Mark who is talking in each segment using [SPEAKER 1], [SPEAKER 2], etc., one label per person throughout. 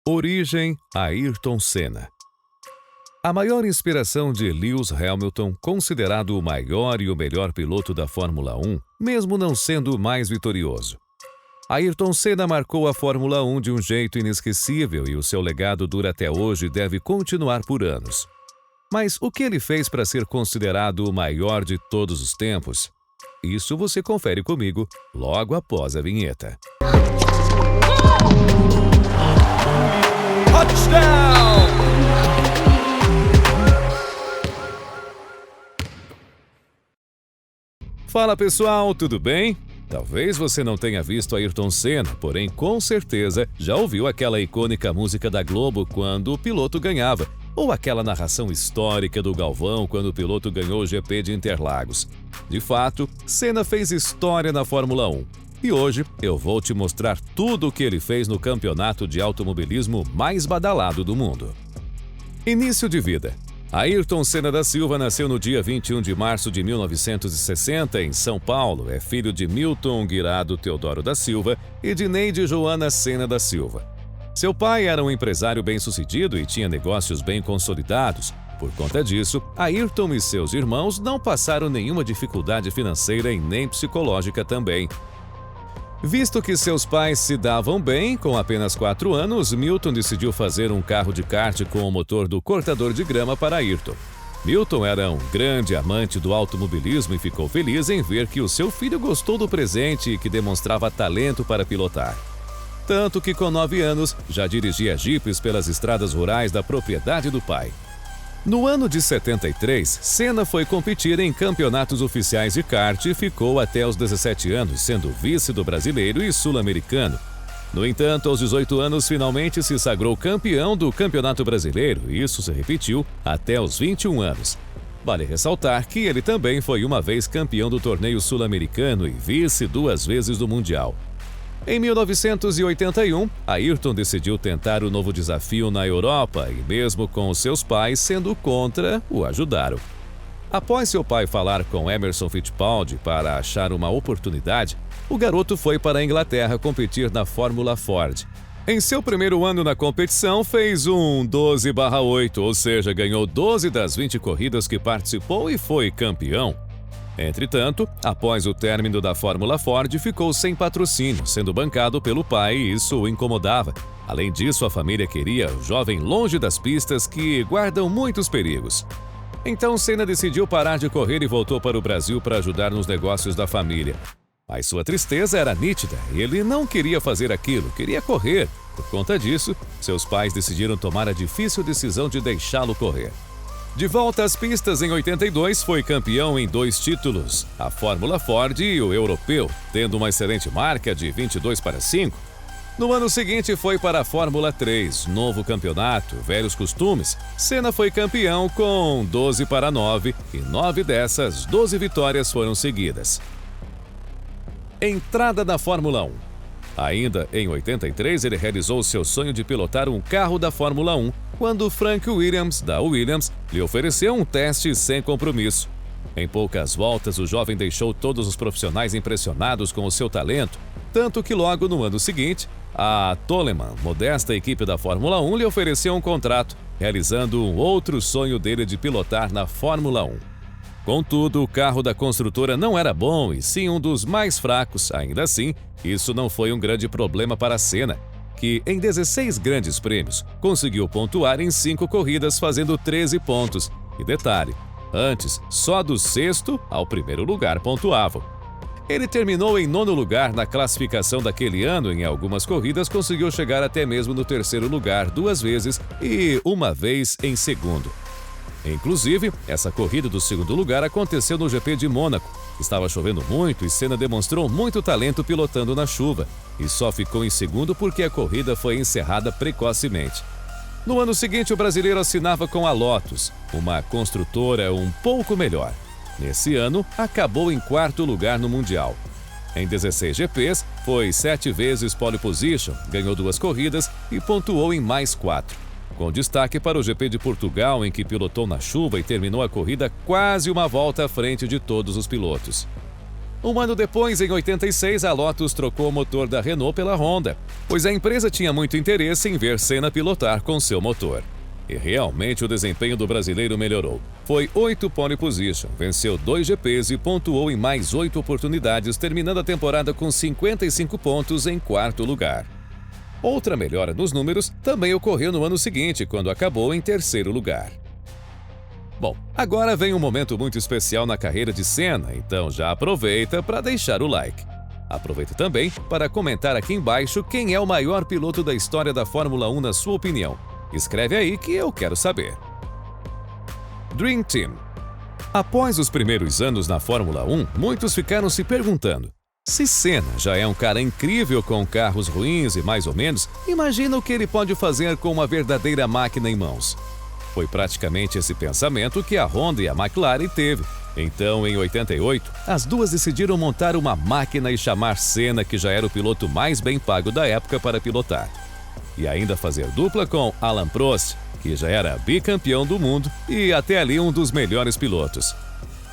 [SPEAKER 1] Origem: Ayrton Senna. A maior inspiração de Lewis Hamilton, considerado o maior e o melhor piloto da Fórmula 1, mesmo não sendo o mais vitorioso. Ayrton Senna marcou a Fórmula 1 de um jeito inesquecível e o seu legado dura até hoje e deve continuar por anos. Mas o que ele fez para ser considerado o maior de todos os tempos? Isso você confere comigo logo após a vinheta.
[SPEAKER 2] Touchdown!
[SPEAKER 1] Fala pessoal, tudo bem? Talvez você não tenha visto Ayrton Senna, porém com certeza já ouviu aquela icônica música da Globo quando o piloto ganhava, ou aquela narração histórica do Galvão quando o piloto ganhou o GP de Interlagos. De fato, Senna fez história na Fórmula 1. E hoje eu vou te mostrar tudo o que ele fez no campeonato de automobilismo mais badalado do mundo. Início de vida. Ayrton Senna da Silva nasceu no dia 21 de março de 1960 em São Paulo. É filho de Milton Guirado Teodoro da Silva e de Neide Joana Senna da Silva. Seu pai era um empresário bem-sucedido e tinha negócios bem consolidados. Por conta disso, Ayrton e seus irmãos não passaram nenhuma dificuldade financeira e nem psicológica também. Visto que seus pais se davam bem, com apenas 4 anos, Milton decidiu fazer um carro de kart com o motor do cortador de grama para Ayrton. Milton era um grande amante do automobilismo e ficou feliz em ver que o seu filho gostou do presente e que demonstrava talento para pilotar. Tanto que com 9 anos já dirigia jipes pelas estradas rurais da propriedade do pai. No ano de 73, Senna foi competir em campeonatos oficiais de kart e ficou até os 17 anos, sendo vice do brasileiro e sul-americano. No entanto, aos 18 anos, finalmente se sagrou campeão do Campeonato Brasileiro e isso se repetiu até os 21 anos. Vale ressaltar que ele também foi uma vez campeão do torneio sul-americano e vice 2 vezes do Mundial. Em 1981, Ayrton decidiu tentar o novo desafio na Europa e, mesmo com os seus pais sendo contra, o ajudaram. Após seu pai falar com Emerson Fittipaldi para achar uma oportunidade, o garoto foi para a Inglaterra competir na Fórmula Ford. Em seu primeiro ano na competição, fez um 12/8, ou seja, ganhou 12 das 20 corridas que participou e foi campeão. Entretanto, após o término da Fórmula Ford, ficou sem patrocínio, sendo bancado pelo pai e isso o incomodava. Além disso, a família queria o jovem longe das pistas que guardam muitos perigos. Então, Senna decidiu parar de correr e voltou para o Brasil para ajudar nos negócios da família. Mas sua tristeza era nítida, ele não queria fazer aquilo, queria correr. Por conta disso, seus pais decidiram tomar a difícil decisão de deixá-lo correr. De volta às pistas em 82, foi campeão em 2 títulos, a Fórmula Ford e o Europeu, tendo uma excelente marca de 22/5. No ano seguinte foi para a Fórmula 3, novo campeonato, velhos costumes. Senna foi campeão com 12/9 e 9 dessas 12 vitórias foram seguidas. Entrada na Fórmula 1. Ainda em 83, ele realizou seu sonho de pilotar um carro da Fórmula 1, quando Frank Williams, da Williams, lhe ofereceu um teste sem compromisso. Em poucas voltas, o jovem deixou todos os profissionais impressionados com o seu talento, tanto que logo no ano seguinte, a Toleman, modesta equipe da Fórmula 1, lhe ofereceu um contrato, realizando um outro sonho dele de pilotar na Fórmula 1. Contudo, o carro da construtora não era bom e sim um dos mais fracos. Ainda assim, isso não foi um grande problema para Senna, que em 16 grandes prêmios conseguiu pontuar em 5 corridas, fazendo 13 pontos. E detalhe, antes, só do 6º ao 1º lugar pontuavam. Ele terminou em 9º lugar na classificação daquele ano. Em algumas corridas conseguiu chegar até mesmo no 3º lugar 2 vezes e uma vez em 2º. Inclusive, essa corrida do 2º lugar aconteceu no GP de Mônaco. Estava chovendo muito e Senna demonstrou muito talento pilotando na chuva, e só ficou em 2º porque a corrida foi encerrada precocemente. No ano seguinte, o brasileiro assinava com a Lotus, uma construtora um pouco melhor. Nesse ano, acabou em 4º lugar no Mundial. Em 16 GPs, foi 7 vezes pole position, ganhou 2 corridas e pontuou em mais 4. Com destaque para o GP de Portugal, em que pilotou na chuva e terminou a corrida quase uma volta à frente de todos os pilotos. Um ano depois, em 86, a Lotus trocou o motor da Renault pela Honda, pois a empresa tinha muito interesse em ver Senna pilotar com seu motor. E realmente o desempenho do brasileiro melhorou. Foi 8 pole position, venceu 2 GPs e pontuou em mais 8 oportunidades, terminando a temporada com 55 pontos em 4º lugar. Outra melhora nos números também ocorreu no ano seguinte, quando acabou em 3º lugar. Bom, agora vem um momento muito especial na carreira de Senna, então já aproveita para deixar o like. Aproveita também para comentar aqui embaixo quem é o maior piloto da história da Fórmula 1 na sua opinião. Escreve aí que eu quero saber. Dream Team. Após os primeiros anos na Fórmula 1, muitos ficaram se perguntando: se Senna já é um cara incrível com carros ruins e mais ou menos, imagina o que ele pode fazer com uma verdadeira máquina em mãos. Foi praticamente esse pensamento que a Honda e a McLaren teve. Então, em 88, as duas decidiram montar uma máquina e chamar Senna, que já era o piloto mais bem pago da época, para pilotar. E ainda fazer dupla com Alain Prost, que já era bicampeão do mundo e até ali um dos melhores pilotos.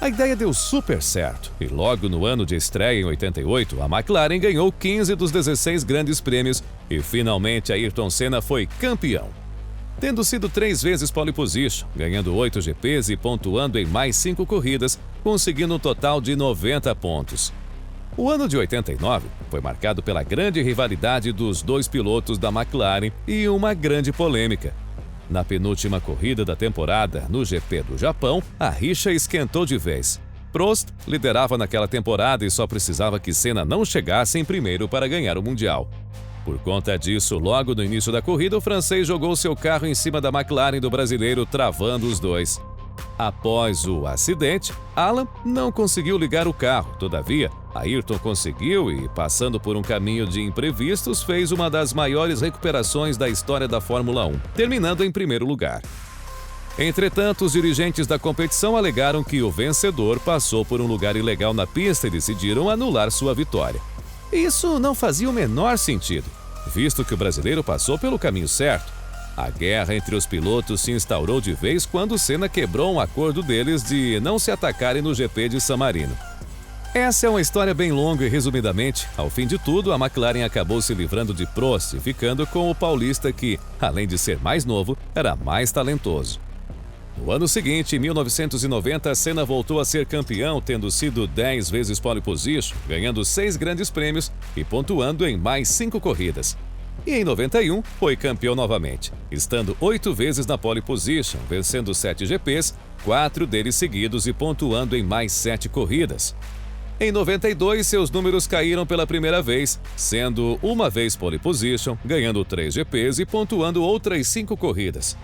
[SPEAKER 1] A ideia deu super certo e logo no ano de estreia, em 88, a McLaren ganhou 15 dos 16 grandes prêmios e finalmente Ayrton Senna foi campeão. Tendo sido 3 vezes pole position, ganhando 8 GPs e pontuando em mais 5 corridas, conseguindo um total de 90 pontos. O ano de 89 foi marcado pela grande rivalidade dos dois pilotos da McLaren e uma grande polêmica. Na penúltima corrida da temporada, no GP do Japão, a rixa esquentou de vez. Prost liderava naquela temporada e só precisava que Senna não chegasse em primeiro para ganhar o Mundial. Por conta disso, logo no início da corrida, o francês jogou seu carro em cima da McLaren do brasileiro, travando os dois. Após o acidente, Alain não conseguiu ligar o carro. Todavia, Ayrton conseguiu e, passando por um caminho de imprevistos, fez uma das maiores recuperações da história da Fórmula 1, terminando em primeiro lugar. Entretanto, os dirigentes da competição alegaram que o vencedor passou por um lugar ilegal na pista e decidiram anular sua vitória. Isso não fazia o menor sentido, visto que o brasileiro passou pelo caminho certo. A guerra entre os pilotos se instaurou de vez quando Senna quebrou um acordo deles de não se atacarem no GP de San Marino. Essa é uma história bem longa e, resumidamente, ao fim de tudo, a McLaren acabou se livrando de Prost, ficando com o paulista que, além de ser mais novo, era mais talentoso. No ano seguinte, em 1990, Senna voltou a ser campeão, tendo sido 10 vezes pole position, ganhando 6 grandes prêmios e pontuando em mais 5 corridas. E em 91, foi campeão novamente, estando 8 vezes na pole position, vencendo 7 GPs, 4 deles seguidos e pontuando em mais 7 corridas. Em 92, seus números caíram pela primeira vez, sendo uma vez pole position, ganhando 3 GPs e pontuando outras 5 corridas.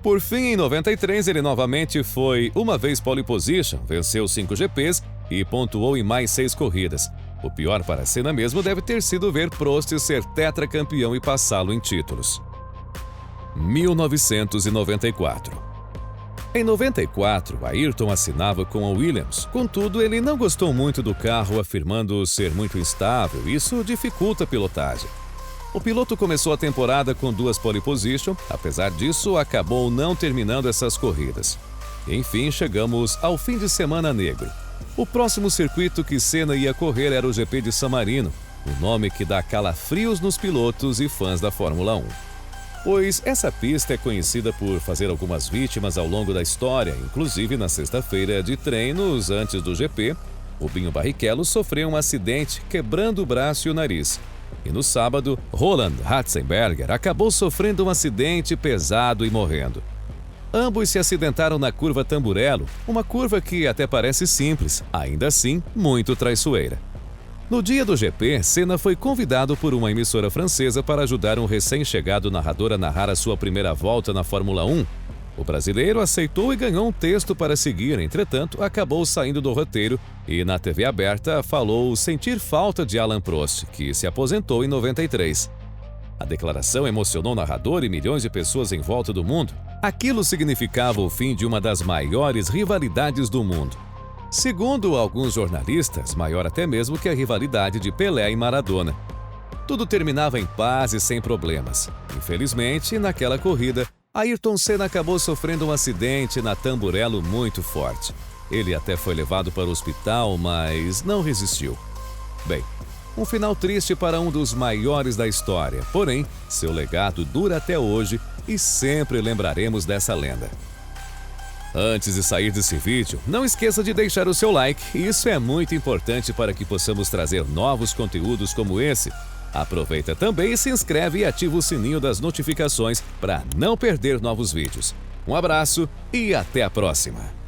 [SPEAKER 1] Por fim, em 93, ele novamente foi uma vez pole position, venceu 5 GPs e pontuou em mais 6 corridas. O pior para Senna mesmo deve ter sido ver Prost ser tetracampeão e passá-lo em títulos. 1994. Em 94, Ayrton assinava com a Williams. Contudo, ele não gostou muito do carro, afirmando ser muito instável e isso dificulta a pilotagem. O piloto começou a temporada com 2 pole position, apesar disso, acabou não terminando essas corridas. Enfim, chegamos ao fim de semana negro. O próximo circuito que Senna ia correr era o GP de San Marino, um nome que dá calafrios nos pilotos e fãs da Fórmula 1. Pois essa pista é conhecida por fazer algumas vítimas ao longo da história, inclusive na sexta-feira de treinos antes do GP, o Binho Barrichello sofreu um acidente, quebrando o braço e o nariz. E no sábado, Roland Ratzenberger acabou sofrendo um acidente pesado e morrendo. Ambos se acidentaram na curva Tamburello, uma curva que até parece simples, ainda assim muito traiçoeira. No dia do GP, Senna foi convidado por uma emissora francesa para ajudar um recém-chegado narrador a narrar a sua primeira volta na Fórmula 1. O brasileiro aceitou e ganhou um texto para seguir, entretanto, acabou saindo do roteiro e, na TV aberta, falou sentir falta de Alain Prost, que se aposentou em 93. A declaração emocionou o narrador e milhões de pessoas em volta do mundo. Aquilo significava o fim de uma das maiores rivalidades do mundo. Segundo alguns jornalistas, maior até mesmo que a rivalidade de Pelé e Maradona. Tudo terminava em paz e sem problemas. Infelizmente, naquela corrida, Ayrton Senna acabou sofrendo um acidente na Tamburello muito forte. Ele até foi levado para o hospital, mas não resistiu. Bem, um final triste para um dos maiores da história, porém, seu legado dura até hoje e sempre lembraremos dessa lenda. Antes de sair desse vídeo, não esqueça de deixar o seu like, isso é muito importante para que possamos trazer novos conteúdos como esse. Aproveita também e se inscreve e ativa o sininho das notificações para não perder novos vídeos. Um abraço e até a próxima!